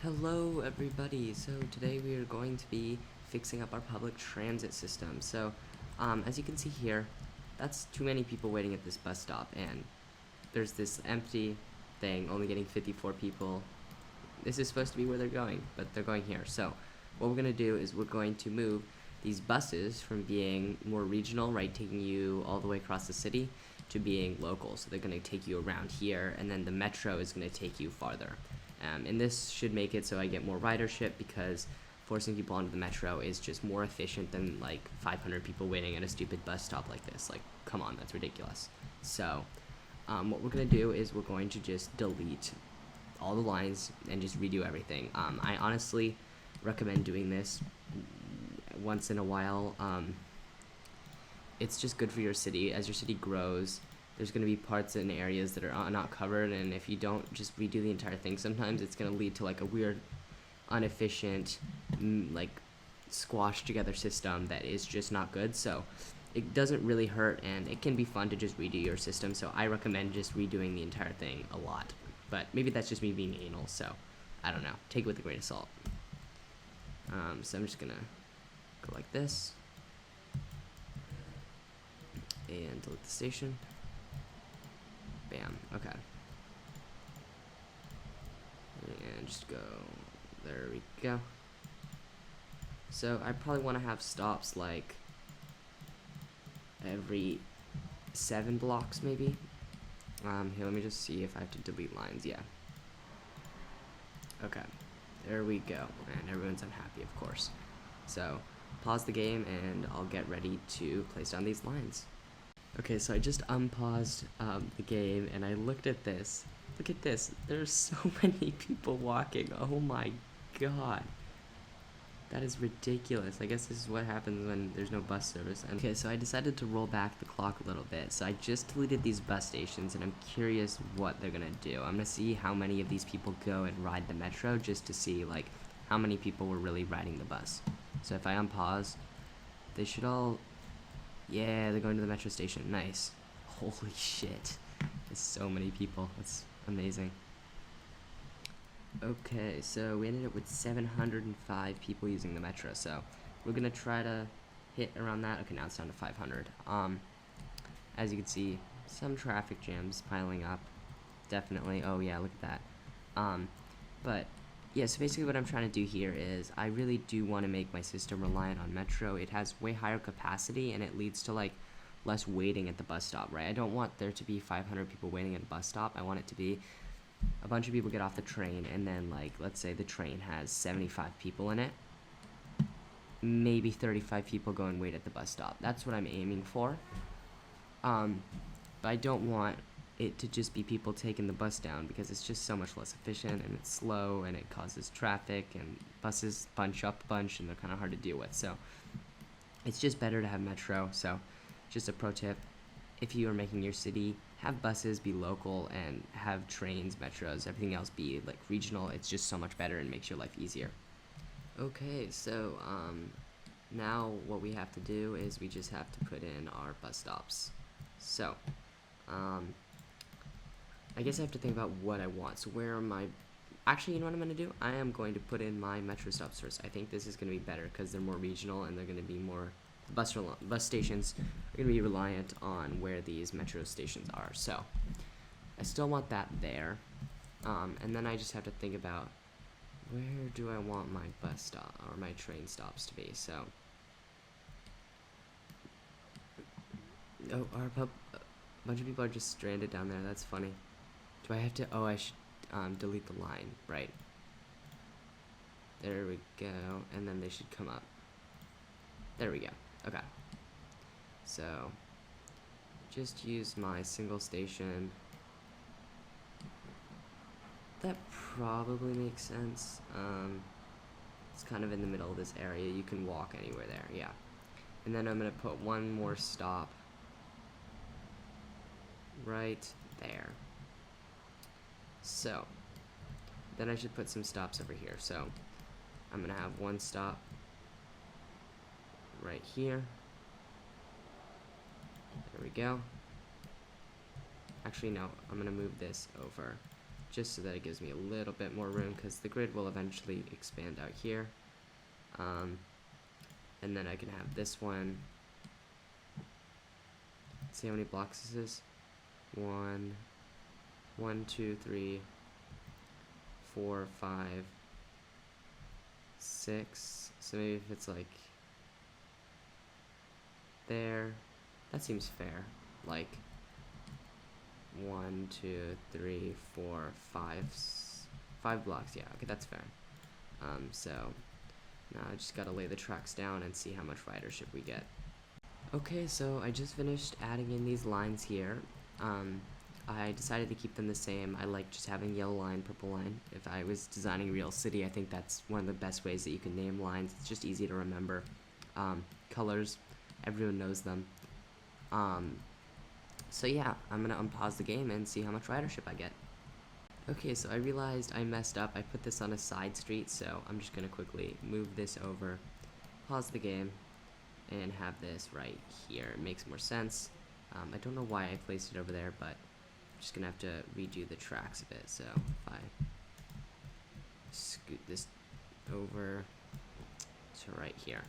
Hello everybody, so today we are going to be fixing up our public transit system. As you can see here, that's too many people waiting at this bus stop, and there's this empty thing, only getting 54 people. This is supposed to be where they're going, but they're going here. So what we're going to do is we're going to move these buses from being more regional, right, taking you all the way across the city, to being local. So they're going to take you around here, and then the metro is going to take you farther. And this should make it so I get more ridership, because forcing people onto the metro is just more efficient than like 500 people waiting at a stupid bus stop like this. Like, come on, that's ridiculous. So what we're going to do is we're going to just delete all the lines and just redo everything. I honestly recommend doing this once in a while. It's just good for your city. As your city grows, there's going to be parts and areas that are not covered, and if you don't just redo the entire thing, sometimes it's going to lead to like a weird, inefficient, like squashed together system that is just not good. So it doesn't really hurt, and it can be fun to just redo your system. So I recommend just redoing the entire thing a lot. But maybe that's just me being anal, so I don't know. Take it with a grain of salt. So I'm just gonna go like this and delete the station. Bam. Okay. And just go. There we go. So I probably want to have stops like every 7 blocks, maybe. Here, let me just see if I have to delete lines. Yeah. Okay. There we go. And everyone's unhappy, of course. So pause the game, and I'll get ready to place down these lines. Okay, so I just unpaused the game, and I looked at this. Look at this. There's so many people walking. Oh my god. That is ridiculous. I guess this is what happens when there's no bus service. Okay, so I decided to roll back the clock a little bit. So I just deleted these bus stations, and I'm curious what they're gonna do. I'm gonna see how many of these people go and ride the metro, just to see like how many people were really riding the bus. So if I unpause, they should all... Yeah, they're going to the metro station. Nice. Holy shit. There's so many people. That's amazing. Okay, so we ended up with 705 people using the metro, so we're gonna try to hit around that. Okay, now it's down to 500. As you can see, some traffic jams piling up. Definitely. Oh yeah, look at that. But yeah, so basically what I'm trying to do here is I really do want to make my system reliant on metro. It has way higher capacity, and it leads to like less waiting at the bus stop, right? I don't want there to be 500 people waiting at a bus stop. I want it to be a bunch of people get off the train, and then like let's say the train has 75 people in it, maybe 35 people go and wait at the bus stop. That's what I'm aiming for. But I don't want it to just be people taking the bus down, because it's just so much less efficient, and it's slow, and it causes traffic, and buses bunch up a bunch, and they're kind of hard to deal with. So it's just better to have metro. So just a pro tip: if you are making your city, have buses be local, and have trains, metros, everything else be like regional. It's just so much better and makes your life easier. Okay, so now what we have to do is we just have to put in our bus stops. So I guess I have to think about what I want. So where are my... Actually, you know what I'm going to do? I am going to put in my metro stops first. I think this is going to be better because they're more regional, and they're going to be more... Bus stations are going to be reliant on where these metro stations are. So I still want that there. And then I just have to think about, where do I want my bus stop or my train stops to be? So... Oh, a bunch of people are just stranded down there. That's funny. Do I have to... Oh, I should delete the line. Right. There we go. And then they should come up. There we go. Okay. So, just use my single station. That probably makes sense. It's kind of in the middle of this area. You can walk anywhere there. Yeah. And then I'm going to put one more stop right there. So then I should put some stops over here. So I'm gonna have one stop right here. There we go. Actually, no, I'm gonna move this over just so that it gives me a little bit more room, because the grid will eventually expand out here. And then I can have this one. See how many blocks this is? 1, 2, 3, 4, 5, 6. So maybe if it's like there, that seems fair. Like 1, 2, 3, 4, 5 blocks. Yeah, okay, that's fair. So now I just gotta lay the tracks down and see how much ridership we get. Okay, so I just finished adding in these lines here. I decided to keep them the same. I like just having yellow line, purple line. If I was designing Real City, I think that's one of the best ways that you can name lines. It's just easy to remember. Colors, everyone knows them. So yeah, I'm gonna unpause the game and see how much ridership I get. Okay, so I realized I messed up. I put this on a side street, so I'm just gonna quickly move this over, pause the game, and have this right here. It makes more sense. I don't know why I placed it over there, but I'm just gonna have to redo the tracks a bit. So if I scoot this over to right here.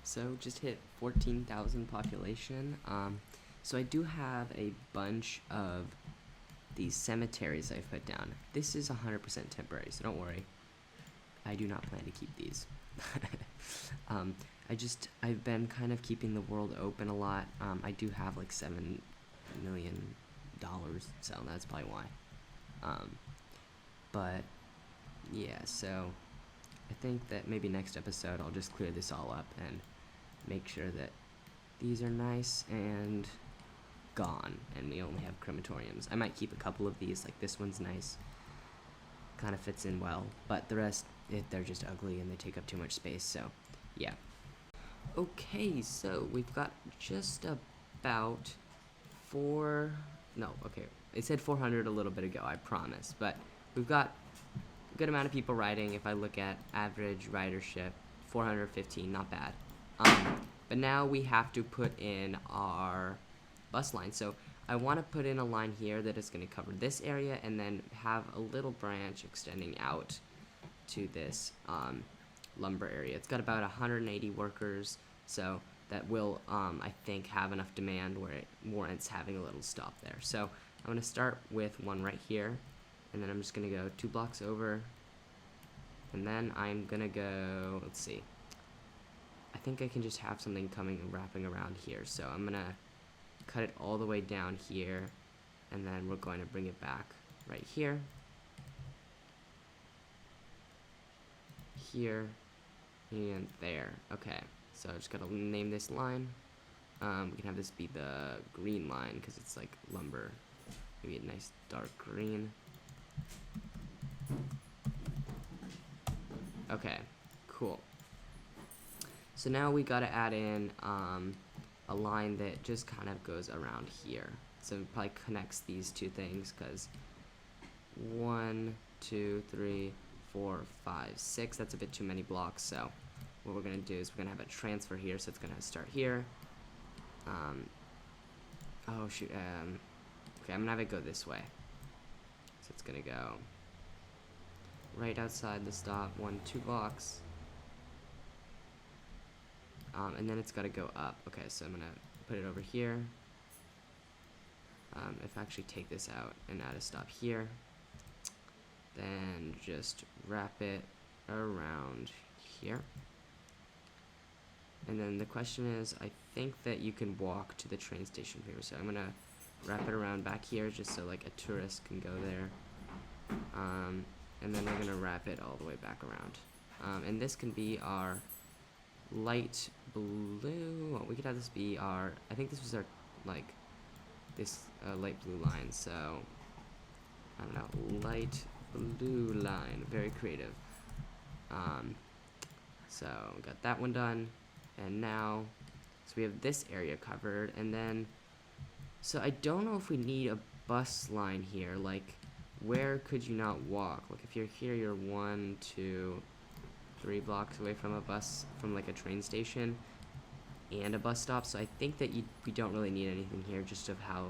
So just hit 14,000 population. So I do have a bunch of these cemeteries I've put down. This is 100% temporary, so don't worry. I do not plan to keep these. I've been kind of keeping the world open a lot. I do have like $7 million, so that's probably why. But yeah, so I think that maybe next episode I'll just clear this all up and make sure that these are nice and gone, and we only have crematoriums. I might keep a couple of these, like this one's nice, kind of fits in well, but the rest, they're just ugly and they take up too much space, so yeah. Okay, so we've got just about it said 400 a little bit ago, I promise, but we've got a good amount of people riding. If I look at average ridership, 415, not bad. But now we have to put in our bus line. So I want to put in a line here that is going to cover this area and then have a little branch extending out to this lumber area. It's got about 180 workers, so that will, I think, have enough demand where it warrants having a little stop there. So I'm going to start with one right here, and then I'm just going to go 2 blocks over, and then I'm going to go, let's see, I think I can just have something coming and wrapping around here. So I'm going to cut it all the way down here, and then we're going to bring it back right here, here, and there. Okay, so I just gotta name this line. We can have this be the green line because it's like lumber. Maybe a nice dark green. Okay, cool. So now we gotta add in a line that just kind of goes around here. So it probably connects these two things, because 1, 2, 3, 4, 5, 6, that's a bit too many blocks. So what we're gonna do is we're gonna have a transfer here, so it's gonna start here. Oh shoot, okay, I'm gonna have it go this way. So it's gonna go right outside the stop, 1, 2 blocks. And then it's got to go up. Okay, so I'm going to put it over here. If I actually take this out and add a stop here, then just wrap it around here. And then the question is, I think that you can walk to the train station here. So I'm going to wrap it around back here just so like a tourist can go there. And then we're going to wrap it all the way back around. And this can be our light blue. We could have this be our, I think this was our, like, this light blue line, so I don't know, light blue line, very creative. So we got that one done, and now, so we have this area covered, and then, so I don't know if we need a bus line here. Like, where could you not walk? Like, if you're here, you're 1, 2, 3 blocks away from a bus, from like a train station and a bus stop. So I think that we don't really need anything here, just of how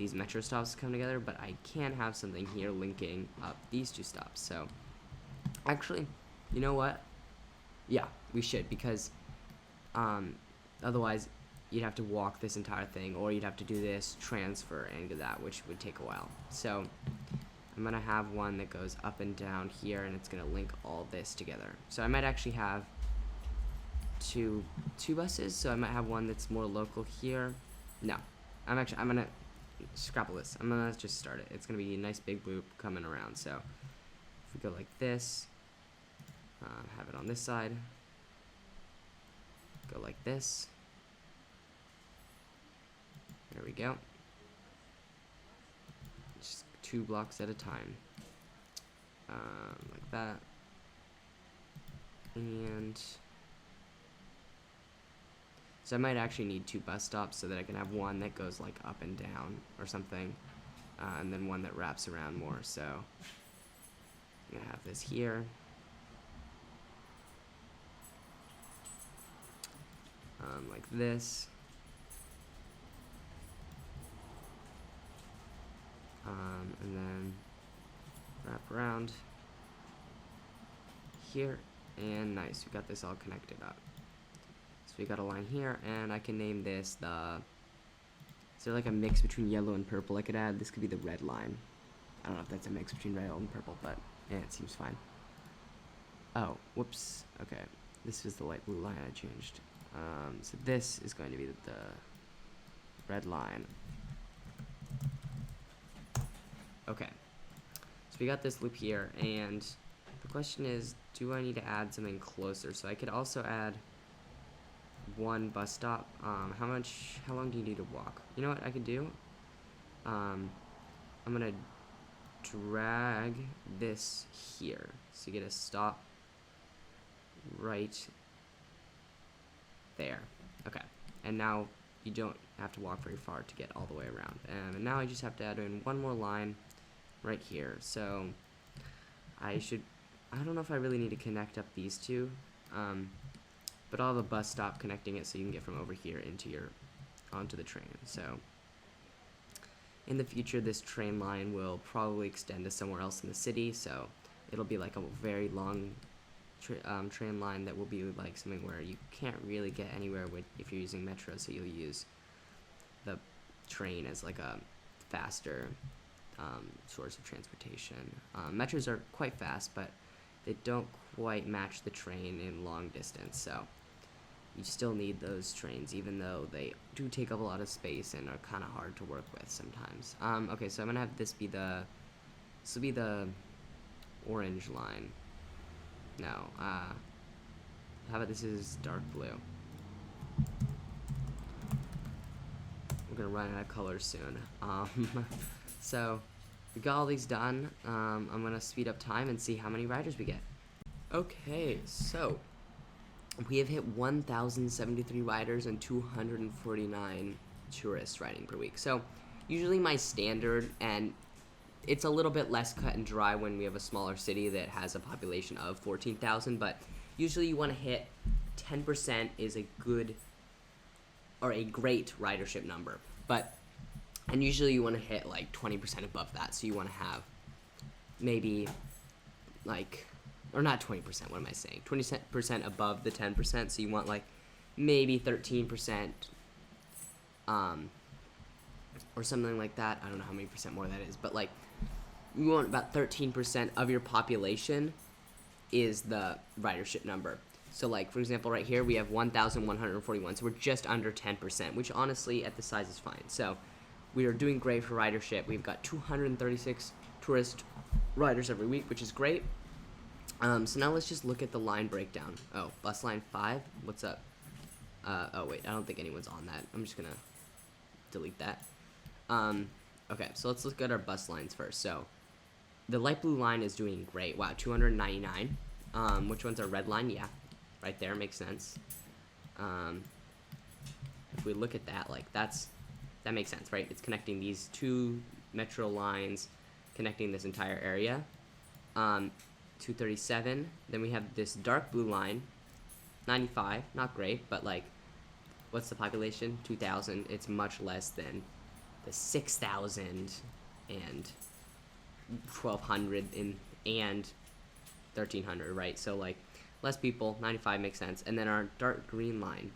these metro stops come together, but I can have something here linking up these two stops. So actually, you know what? Yeah, we should, because otherwise you'd have to walk this entire thing, or you'd have to do this, transfer, and do that, which would take a while. So I'm gonna have one that goes up and down here, and it's gonna link all this together. So I might actually have two buses. So I might have one that's more local here. No, I'm gonna scrabble this. I'm gonna just start it. It's gonna be a nice big loop coming around. So if we go like this, have it on this side, go like this. There we go. Just 2 blocks at a time, like that. And so I might actually need 2 bus stops so that I can have one that goes like up and down or something, and then one that wraps around more. So I'm gonna have this here. Like this. And then wrap around here, and nice, we got this all connected up. So we got a line here, and I can name this is there like a mix between yellow and purple I could add? This could be the red line. I don't know if that's a mix between red and purple, but yeah, it seems fine. Oh, whoops, okay, this is the light blue line I changed. So this is going to be the red line. Okay, so we got this loop here, and the question is, do I need to add something closer? So I could also add 1 bus stop. How long do you need to walk? You know what I could do? I'm gonna drag this here, so you get a stop right there. Okay, and now you don't have to walk very far to get all the way around. And now I just have to add in 1 more line right here. So I don't know if I really need to connect up these two, but I'll have a bus stop connecting it so you can get from over here onto the train. So in the future, this train line will probably extend to somewhere else in the city, so it'll be like a very long train line that will be like something where you can't really get anywhere if you're using metro, so you'll use the train as like a faster source of transportation. Metros are quite fast, but they don't quite match the train in long distance, so you still need those trains, even though they do take up a lot of space and are kind of hard to work with sometimes. Okay, so I'm gonna have this will be the orange line. No, how about this is dark blue? We're gonna run out of colors soon. So we got all these done. I'm gonna speed up time and see how many riders we get. Okay, so we have hit 1,073 riders and 249 tourists riding per week. So usually my standard, and it's a little bit less cut and dry when we have a smaller city that has a population of 14,000, but usually you want to hit 10% is a good or a great ridership number. And usually you want to hit like 20% above that, so you want to have maybe like, or not 20%, what am I saying? 20% above the 10%, so you want like maybe 13%, or something like that. I don't know how many percent more that is, but like you want about 13% of your population is the ridership number. So like, for example, right here we have 1,141, so we're just under 10%, which honestly at the size is fine. So we are doing great for ridership. We've got 236 tourist riders every week, which is great. So now let's just look at the line breakdown. Oh, bus line 5, what's up? Oh wait, I don't think anyone's on that. I'm just gonna delete that. Okay, so let's look at our bus lines first. So the light blue line is doing great. Wow, 299. Which one's our red line? Yeah, right there, makes sense. If we look at that, like that makes sense, right? It's connecting these 2 metro lines, connecting this entire area. 237. Then we have this dark blue line, 95. Not great, but like, what's the population? 2,000. It's much less than the 6,000 and 1,200 and 1,300, right? So like less people, 95 makes sense. And then our dark green line,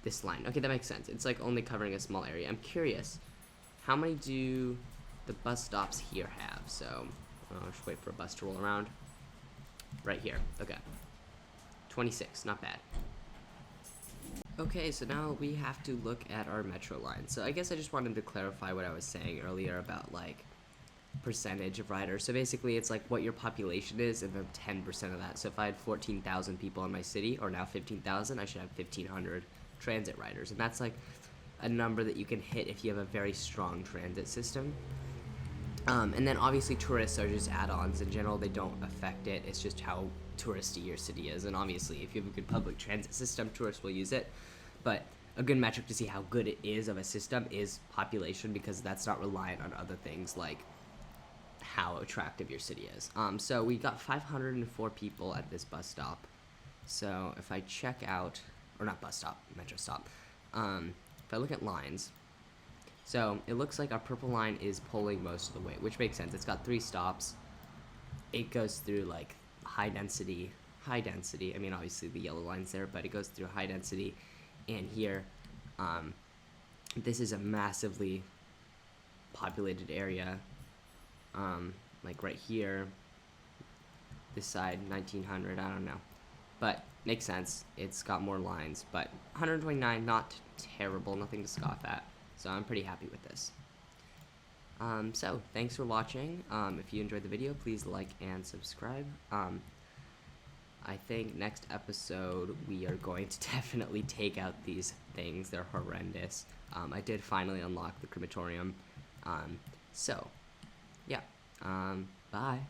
this line, okay, that makes sense. It's like only covering a small area. I'm curious, how many do the bus stops here have? So I'll just wait for a bus to roll around. Right here, okay. 26, not bad. Okay, so now we have to look at our metro line. So I guess I just wanted to clarify what I was saying earlier about like percentage of riders. So basically it's like what your population is and then 10% of that. So if I had 14,000 people in my city, or now 15,000, I should have 1,500 transit riders. And that's like a number that you can hit if you have a very strong transit system. And then obviously tourists are just add-ons. In general, they don't affect it. It's just how touristy your city is. And obviously, if you have a good public transit system, tourists will use it. But a good metric to see how good it is of a system is population, because that's not reliant on other things like how attractive your city is. So we got 504 people at this bus stop. So if I check out, or not bus stop, metro stop. If I look at lines, so it looks like our purple line is pulling most of the way, which makes sense. It's got 3 stops. It goes through like high density. I mean, obviously the yellow line's there, but it goes through high density. And here, this is a massively populated area. Like right here, this side, 1900, I don't know. But makes sense. It's got more lines, but 129, not terrible, nothing to scoff at. So I'm pretty happy with this. So thanks for watching. If you enjoyed the video, please like and subscribe. I think next episode we are going to definitely take out these things. They're horrendous. I did finally unlock the crematorium. So yeah. Bye.